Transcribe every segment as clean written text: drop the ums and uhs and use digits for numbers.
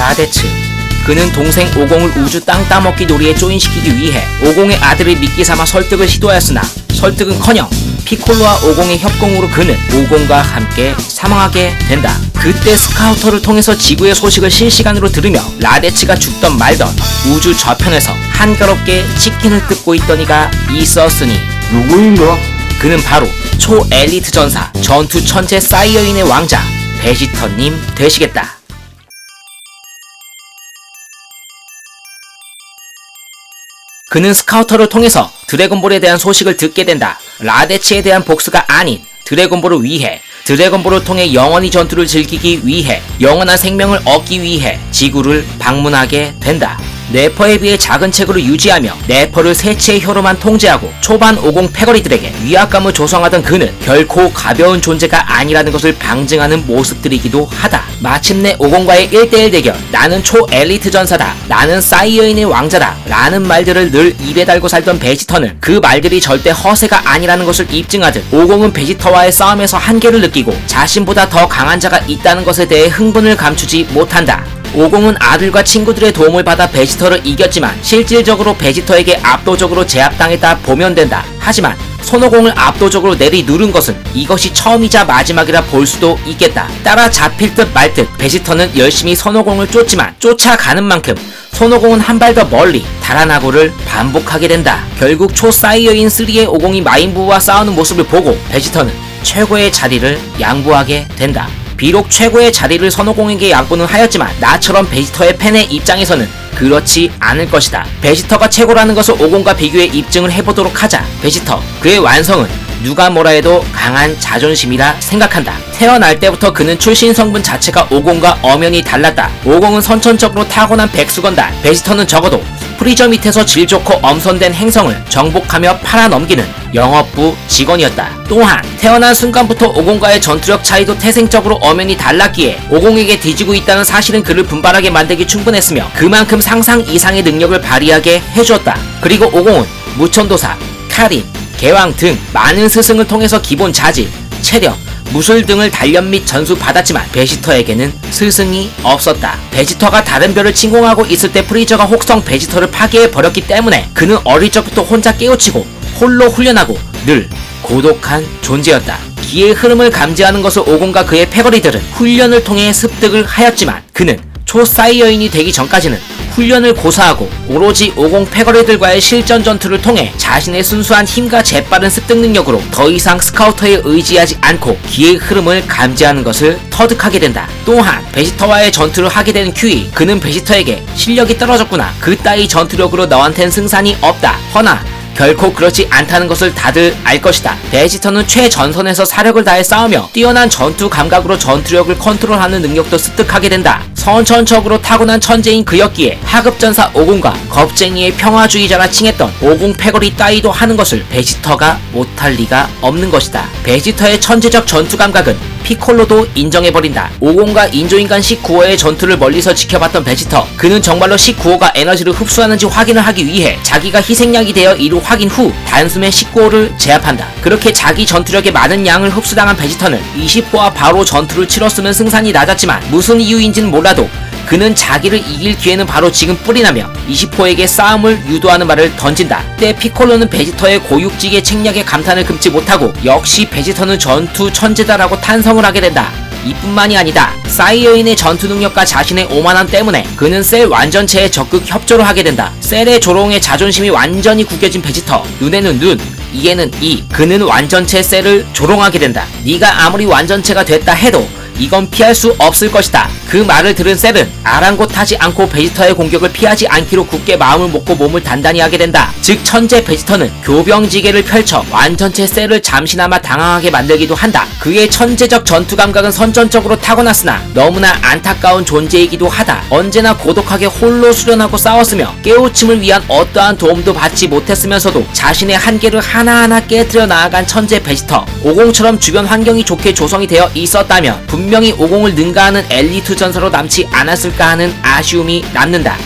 라데츠. 그는 동생 오공을 우주 땅 따먹기 놀이에 조인시키기 위해 오공의 아들을 미끼 삼아 설득을 시도하였으나 설득은커녕 피콜로와 오공의 협공으로 그는 오공과 함께 사망하게 된다. 그때 스카우터를 통해서 지구의 소식을 실시간으로 들으며 라데츠가 죽던 말던 우주 저편에서 한가롭게 치킨을 뜯고 있던 이가 있었으니 누구인가? 그는 바로 초엘리트 전사 전투 천재 사이어인의 왕자 베지터님 되시겠다. 그는 스카우터를 통해서 드래곤볼에 대한 소식을 듣게 된다. 라데츠에 대한 복수가 아닌 드래곤볼을 위해, 드래곤볼을 통해 영원히 전투를 즐기기 위해, 영원한 생명을 얻기 위해 지구를 방문하게 된다. 네퍼에 비해 작은 체구를 유지하며 네퍼를 세치의 혀로만 통제하고 초반 50 패거리들에게 위압감을 조성하던 그는 결코 가벼운 존재가 아니라는 것을 방증하는 모습들이기도 하다. 마침내 50과의 1대1 대결, 나는 초엘리트 전사다, 나는 사이어인의 왕자다 라는 말들을 늘 입에 달고 살던 베지터는 그 말들이 절대 허세가 아니라는 것을 입증하듯 50은 베지터와의 싸움에서 한계를 느끼고 자신보다 더 강한 자가 있다는 것에 대해 흥분을 감추지 못한다. 50은 아들과 친구들의 도움을 받아 베지터를 이겼지만 실질적으로 베지터에게 압도적으로 제압당했다 보면 된다. 하지만 손오공을 압도적으로 내리누른 것은 이것이 처음이자 마지막이라 볼 수도 있겠다. 따라 잡힐 듯 말 듯 베지터는 열심히 손오공을 쫓지만 쫓아가는 만큼 손오공은 한 발 더 멀리 달아나고를 반복하게 된다. 결국 초사이어인 3의 50이 마인부와 싸우는 모습을 보고 베지터는 최고의 자리를 양보하게 된다. 비록 최고의 자리를 손오공에게 양보는 하였지만 나처럼 베지터의 팬의 입장에서는 그렇지 않을 것이다. 베지터가 최고라는 것을 50과 비교해 입증을 해보도록 하자. 베지터, 그의 완성은 누가 뭐라 해도 강한 자존심이라 생각한다. 태어날 때부터 그는 출신 성분 자체가 50과 엄연히 달랐다. 50은 선천적으로 타고난 백수건달, 베지터는 적어도 프리저 밑에서 질 좋고 엄선된 행성을 정복하며 팔아넘기는 영업부 직원이었다. 또한 태어난 순간부터 50과의 전투력 차이도 태생적으로 엄연히 달랐기에 50에게 뒤지고 있다는 사실은 그를 분발하게 만들기 충분했으며 그만큼 상상 이상의 능력을 발휘하게 해주었다. 그리고 50은 무천도사, 카린, 개왕 등 많은 스승을 통해서 기본 자질, 체력, 무술 등을 단련 및 전수 받았지만 베지터에게는 스승이 없었다. 베지터가 다른 별을 침공하고 있을 때 프리저가 혹성 베지터를 파괴해 버렸기 때문에 그는 어릴 적부터 혼자 깨우치고 홀로 훈련하고 늘 고독한 존재였다. 기의 흐름을 감지하는 것을 50과 그의 패거리들은 훈련을 통해 습득을 하였지만 그는 초사이어인이 되기 전까지는 훈련을 고사하고 오로지 50 패거리들과의 실전 전투를 통해 자신의 순수한 힘과 재빠른 습득 능력으로 더 이상 스카우터에 의지하지 않고 기의 흐름을 감지하는 것을 터득하게 된다. 또한 베지터와의 전투를 하게 된 큐이, 그는 베지터에게 실력이 떨어졌구나, 그 따위 전투력으로 너한텐 승산이 없다, 허나 결코 그렇지 않다는 것을 다들 알 것이다. 베지터는 최전선에서 사력을 다해 싸우며 뛰어난 전투 감각으로 전투력을 컨트롤하는 능력도 습득하게 된다. 선천적으로 타고난 천재인 그였기에 하급전사 50과 겁쟁이의 평화주의자라 칭했던 50 패거리 따위도 하는 것을 베지터가 못할 리가 없는 것이다. 베지터의 천재적 전투 감각은 피콜로도 인정해버린다. 50과 인조인간 19호의 전투를 멀리서 지켜봤던 베지터, 그는 정말로 19호가 에너지를 흡수하는지 확인을 하기 위해 자기가 희생양이 되어 이루 확인 후 단숨에 19호를 제압한다. 그렇게 자기 전투력의 많은 양을 흡수당한 베지터는 20호와 바로 전투를 치렀으면 승산이 낮았지만 무슨 이유인지는 몰라도 그는 자기를 이길 기회는 바로 지금 뿌리나며 20호에게 싸움을 유도하는 말을 던진다. 때 피콜로는 베지터의 고육지게 책략에 감탄을 금치 못하고 역시 베지터는 전투 천재다라고 탄성을 하게 된다. 이뿐만이 아니다. 사이어인의 전투 능력과 자신의 오만함 때문에 그는 셀 완전체에 적극 협조를 하게 된다. 셀의 조롱에 자존심이 완전히 구겨진 베지터, 눈에는 눈, 이에는 이, 그는 완전체 셀을 조롱하게 된다. 네가 아무리 완전체가 됐다 해도 이건 피할 수 없을 것이다. 그 말을 들은 셀은 아랑곳하지 않고 베지터의 공격을 피하지 않기로 굳게 마음을 먹고 몸을 단단히 하게 된다. 즉 천재 베지터는 교병지계를 펼쳐 완전체 셀을 잠시나마 당황하게 만들기도 한다. 그의 천재적 전투 감각은 선천적으로 타고났으나 너무나 안타까운 존재이기도 하다. 언제나 고독하게 홀로 수련하고 싸웠으며 깨우침을 위한 어떠한 도움도 받지 못했으면서도 자신의 한계를 하나하나 깨뜨려 나아간 천재 베지터, 50처럼 주변 환경이 좋게 조성이 되어 있었다면 분명히 50을 능가하는 엘리트 전사로 남지 않았을까 하는 아쉬움이 남는다.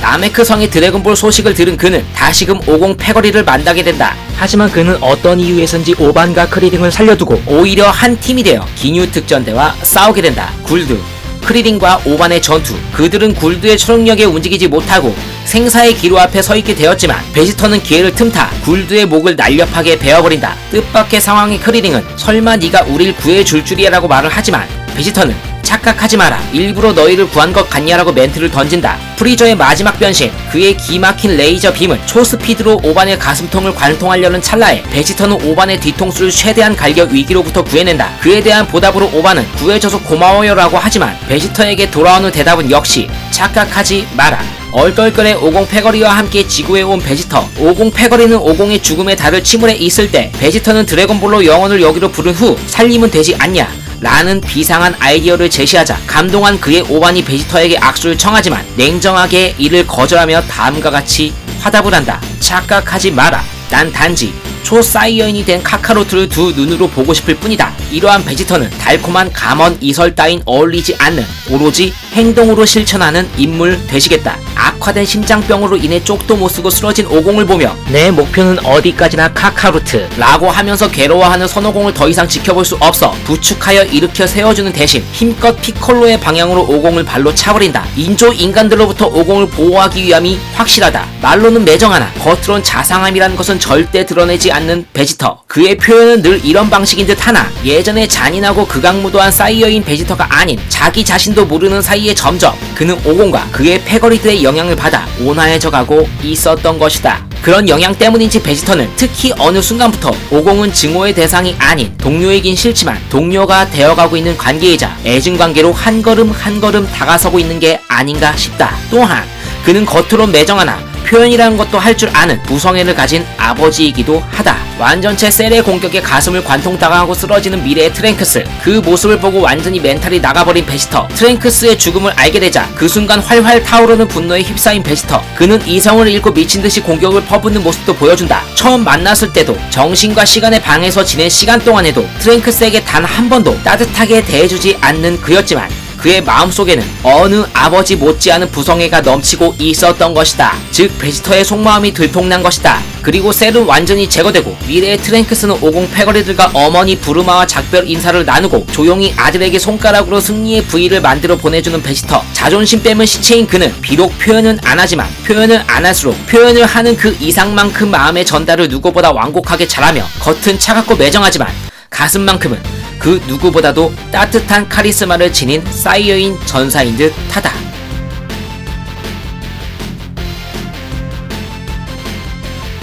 나메크 성의 드래곤볼 소식을 들은 그는 다시금 50 패거리를 만나게 된다. 하지만 그는 어떤 이유에선지 오반과 크리링을 살려두고 오히려 한 팀이 되어 기뉴 특전대와 싸우게 된다. 굴드, 크리링과 오반의 전투. 그들은 굴드의 초능력에 움직이지 못하고 생사의 기로 앞에 서 있게 되었지만 베지터는 기회를 틈타 굴드의 목을 날렵하게 베어버린다. 뜻밖의 상황의 크리링은 설마 네가 우릴 구해줄 줄이야 라고 말을 하지만 베지터는 착각하지 마라, 일부러 너희를 구한 것 같냐라고 멘트를 던진다. 프리저의 마지막 변신, 그의 기막힌 레이저 빔은 초스피드로 오반의 가슴통을 관통하려는 찰나에 베지터는 오반의 뒤통수를 최대한 갈겨 위기로부터 구해낸다. 그에 대한 보답으로 오반은 구해줘서 고마워요 라고 하지만 베지터에게 돌아오는 대답은 역시 착각하지 마라. 얼떨결에 50 패거리와 함께 지구에 온 베지터. 50 패거리는 50의 죽음의 달을 침울해 있을 때 베지터는 드래곤볼로 영혼을 여기로 부른 후 살리면 되지 않냐 라는 비상한 아이디어를 제시하자 감동한 그의 오반이 베지터에게 악수를 청하지만 냉정하게 이를 거절하며 다음과 같이 화답을 한다. 착각하지 마라. 난 단지 초사이어인이 된 카카로트를 두 눈으로 보고 싶을 뿐이다. 이러한 베지터는 달콤한 감언 이설 따윈 어울리지 않는 오로지 행동으로 실천하는 인물 되시겠다. 악화된 심장병으로 인해 쪽도 못쓰고 쓰러진 50을 보며 내 목표는 어디까지나 카카로트 라고 하면서 괴로워하는 선오공을 더 이상 지켜볼 수 없어 부축하여 일으켜 세워주는 대신 힘껏 피콜로의 방향으로 50을 발로 차버린다. 인조 인간들로부터 50을 보호하기 위함이 확실하다. 말로는 매정하나 겉으론 자상함이라는 것은 절대 드러내지 않는 베지터. 그의 표현은 늘 이런 방식인 듯 하나 예전에 잔인하고 극악무도한 사이어인 베지터가 아닌 자기 자신도 모르는 사이에 점점 그는 50과 그의 패거리들의 영향을 받아 온화해져가고 있었던 것이다. 그런 영향 때문인지 베지터는 특히 어느 순간부터 50은 증오의 대상이 아닌 동료이긴 싫지만 동료가 되어가고 있는 관계이자 애증관계로 한 걸음 한 걸음 다가서고 있는 게 아닌가 싶다. 또한 그는 겉으론 매정하나 표현이라는 것도 할 줄 아는 부성애를 가진 아버지이기도 하다. 완전체 셀의 공격에 가슴을 관통당하고 쓰러지는 미래의 트랭크스. 그 모습을 보고 완전히 멘탈이 나가버린 베지터. 트랭크스의 죽음을 알게 되자 그 순간 활활 타오르는 분노에 휩싸인 베지터. 그는 이성을 잃고 미친듯이 공격을 퍼붓는 모습도 보여준다. 처음 만났을 때도 정신과 시간의 방에서 지낸 시간 동안에도 트랭크스에게 단 한 번도 따뜻하게 대해주지 않는 그였지만 그의 마음속에는 어느 아버지 못지않은 부성애가 넘치고 있었던 것이다. 즉 베지터의 속마음이 들통난 것이다. 그리고 셀은 완전히 제거되고 미래의 트랭크스는 50 패거리들과 어머니 부르마와 작별 인사를 나누고 조용히 아들에게 손가락으로 승리의 V를 만들어 보내주는 베지터. 자존심 뺨은 시체인 그는 비록 표현은 안하지만 표현을 안할수록 표현을 하는 그 이상만큼 마음의 전달을 누구보다 완곡하게 잘하며 겉은 차갑고 매정하지만 가슴만큼은 그 누구보다도 따뜻한 카리스마를 지닌 사이어인 전사인 듯 하다.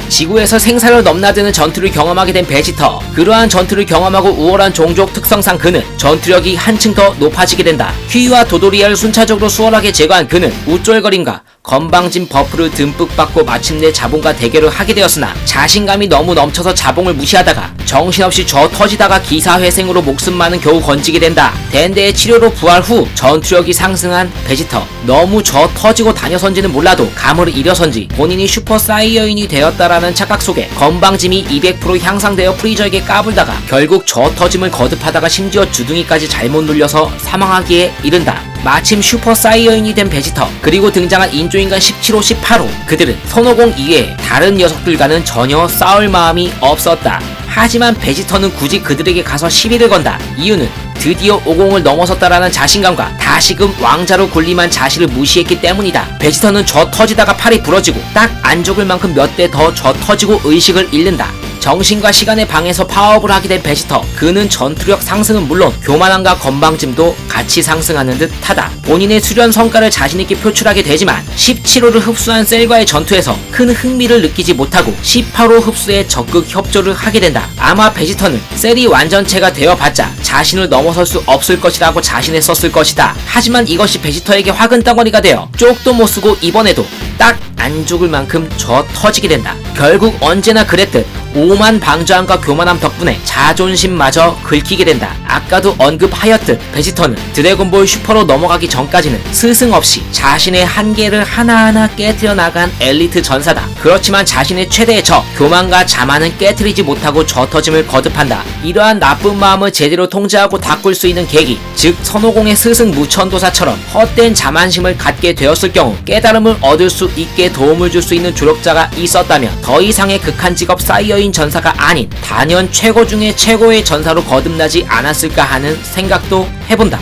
지구에서 생사를 넘나드는 전투를 경험하게 된 베지터. 그러한 전투를 경험하고 우월한 종족 특성상 그는 전투력이 한층 더 높아지게 된다. 휘와 도도리아를 순차적으로 수월하게 제거한 그는 우쭐거림과 건방진 버프를 듬뿍 받고 마침내 자봉과 대결을 하게 되었으나 자신감이 너무 넘쳐서 자봉을 무시하다가 정신없이 터지다가 기사회생으로 목숨만은 겨우 건지게 된다. 댄데의 치료로 부활 후 전투력이 상승한 베지터. 너무 터지고 다녀선지는 몰라도 감을 잃어선지 본인이 슈퍼 사이어인이 되었다라는 착각 속에 건방짐이 200% 향상되어 프리저에게 까불다가 결국 터짐을 거듭하다가 심지어 주둥이까지 잘못 눌려서 사망하기에 이른다. 마침 슈퍼 사이어인이 된 베지터 그리고 등장한 인조인간 17호 18호 그들은 선호공 이외에 다른 녀석들과는 전혀 싸울 마음이 없었다. 하지만 베지터는 굳이 그들에게 가서 시비를 건다. 이유는 드디어 50을 넘어섰다라는 자신감과 다시금 왕자로 군림한 자신을 무시했기 때문이다. 베지터는 터지다가 팔이 부러지고 딱 안 죽을 만큼 몇 대 더 터지고 의식을 잃는다. 정신과 시간의 방에서 파업을 하게 된 베지터. 그는 전투력 상승은 물론 교만함과 건방짐도 같이 상승하는 듯 하다. 본인의 수련 성과를 자신있게 표출하게 되지만 17호를 흡수한 셀과의 전투에서 큰 흥미를 느끼지 못하고 18호 흡수에 적극 협조를 하게 된다. 아마 베지터는 셀이 완전체가 되어봤자 자신을 넘어설 수 없을 것이라고 자신했었을 것이다. 하지만 이것이 베지터에게 화근덩어리가 되어 쪽도 못쓰고 이번에도 딱 안 죽을 만큼 터지게 된다. 결국 언제나 그랬듯 오만 방조함과 교만함 덕분에 덕분에 자존심마저 긁히게 된다. 아까도 언급하였듯 베지터는 드래곤볼 슈퍼로 넘어가기 전까지는 스승 없이 자신의 한계를 하나하나 깨뜨려 나간 엘리트 전사다. 그렇지만 자신의 최대의 적 교만과 자만은 깨뜨리지 못하고 젖터짐을 거듭한다. 이러한 나쁜 마음을 제대로 통제하고 닦을 수 있는 계기, 즉 선호공의 스승 무천도사처럼 헛된 자만심을 갖게 되었을 경우 깨달음을 얻을 수 있게 도움을 줄 수 있는 조력자가 있었다면 더 이상의 극한 직업 사이어인 전사가 아닌 단연 최고 중에 최고의 전사로 거듭나지 않았을까 하는 생각도 해본다.